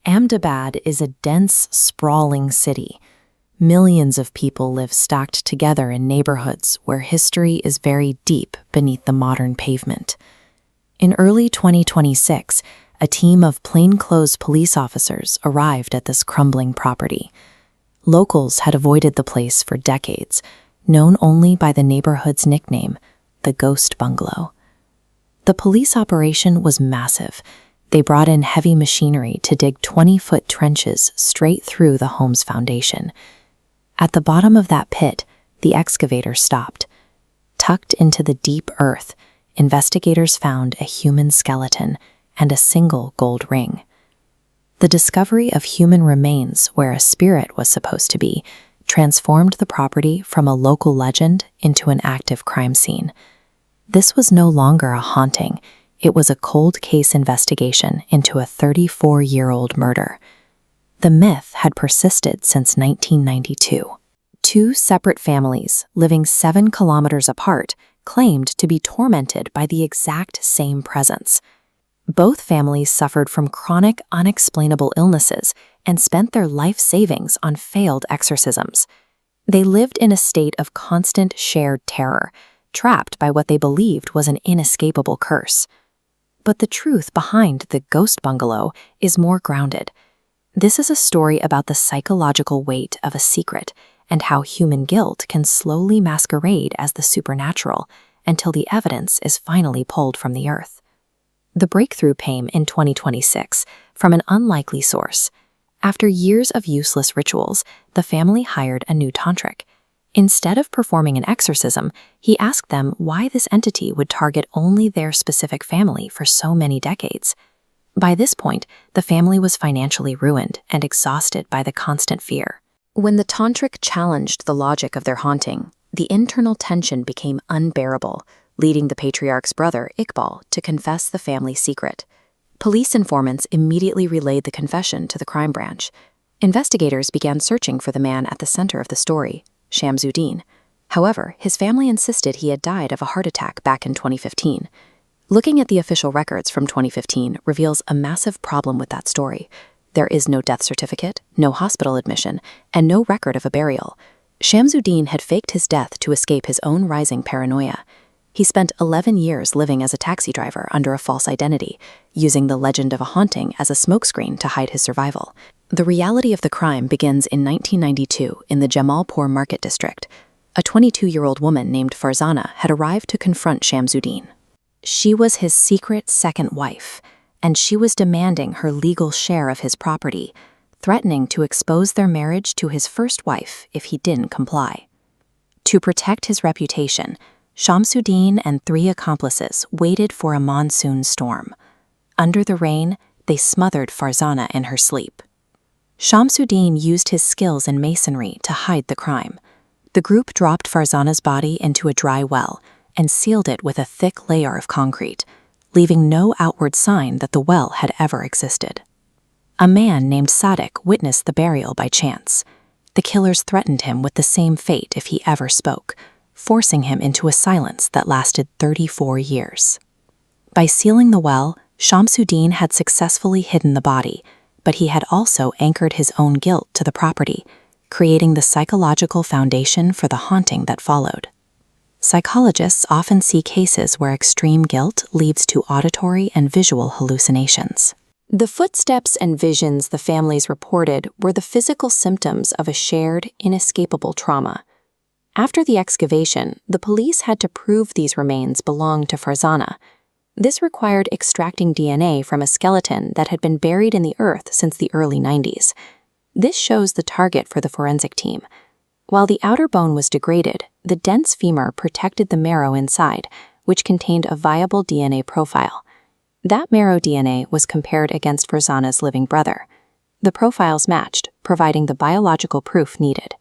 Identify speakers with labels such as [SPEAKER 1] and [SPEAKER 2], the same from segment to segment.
[SPEAKER 1] Ahmedabad is a dense, sprawling city. Millions of people live stacked together in neighborhoods where history is very deep beneath the modern pavement. In early 2026, a team of plainclothes police officers arrived at this crumbling property. Locals had avoided the place for decades, known only by the neighborhood's nickname, the Ghost Bungalow. The police operation was massive. They brought in heavy machinery to dig 20-foot trenches straight through the home's foundation. At the bottom of that pit, the excavator stopped. Tucked into the deep earth, investigators found a human skeleton and a single gold ring. The discovery of human remains where a spirit was supposed to be transformed the property from a local legend into an active crime scene. This was no longer a haunting. It was a cold case investigation into a 34-year-old murder. The myth had persisted since 1992. Two separate families, living 7 kilometers apart, claimed to be tormented by the exact same presence. Both families suffered from chronic, unexplainable illnesses and spent their life savings on failed exorcisms. They lived in a state of constant shared terror, trapped by what they believed was an inescapable curse. But the truth behind the Ghost Bungalow is more grounded. This is a story about the psychological weight of a secret and how human guilt can slowly masquerade as the supernatural until the evidence is finally pulled from the earth. The breakthrough came in 2026 from an unlikely source. After years of useless rituals, the family hired a new tantric. Instead of performing an exorcism, he asked them why this entity would target only their specific family for so many decades. By this point, the family was financially ruined and exhausted by the constant fear. When the tantric challenged the logic of their haunting, the internal tension became unbearable, leading the patriarch's brother, Iqbal, to confess the family's secret. Police informants immediately relayed the confession to the crime branch. Investigators began searching for the man at the center of the story, Shamsuddin. However, his family insisted he had died of a heart attack back in 2015. Looking at the official records from 2015 reveals a massive problem with that story. There is no death certificate, no hospital admission, and no record of a burial. Shamsuddin had faked his death to escape his own rising paranoia. He spent 11 years living as a taxi driver under a false identity, using the legend of a haunting as a smokescreen to hide his survival. The reality of the crime begins in 1992 in the Jamalpur Market District. A 22-year-old woman named Farzana had arrived to confront Shamsuddin. She was his secret second wife, and she was demanding her legal share of his property, threatening to expose their marriage to his first wife if he didn't comply. To protect his reputation, Shamsuddin and 3 accomplices waited for a monsoon storm. Under the rain, they smothered Farzana in her sleep. Shamsuddin used his skills in masonry to hide the crime. The group dropped Farzana's body into a dry well and sealed it with a thick layer of concrete, leaving no outward sign that the well had ever existed. A man named Sadiq witnessed the burial by chance. The killers threatened him with the same fate if he ever spoke, forcing him into a silence that lasted 34 years. By sealing the well, Shamsuddin had successfully hidden the body, but he had also anchored his own guilt to the property, creating the psychological foundation for the haunting that followed. Psychologists often see cases where extreme guilt leads to auditory and visual hallucinations. The footsteps and visions the families reported were the physical symptoms of a shared, inescapable trauma. After the excavation, the police had to prove these remains belonged to Farzana. This required extracting DNA from a skeleton that had been buried in the earth since the early 90s. This shows the target for the forensic team. While the outer bone was degraded, the dense femur protected the marrow inside, which contained a viable DNA profile. That marrow DNA was compared against Farzana's living brother. The profiles matched, providing the biological proof needed.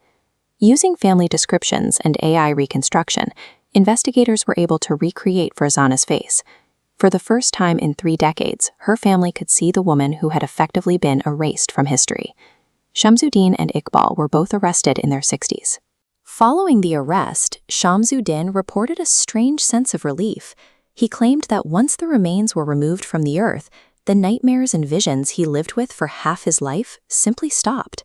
[SPEAKER 1] Using family descriptions and AI reconstruction, investigators were able to recreate Farzana's face. For the first time in 3 decades, her family could see the woman who had effectively been erased from history. Shamsuddin and Iqbal were both arrested in their 60s. Following the arrest, Shamsuddin reported a strange sense of relief. He claimed that once the remains were removed from the earth, The nightmares and visions he lived with for half his life simply stopped.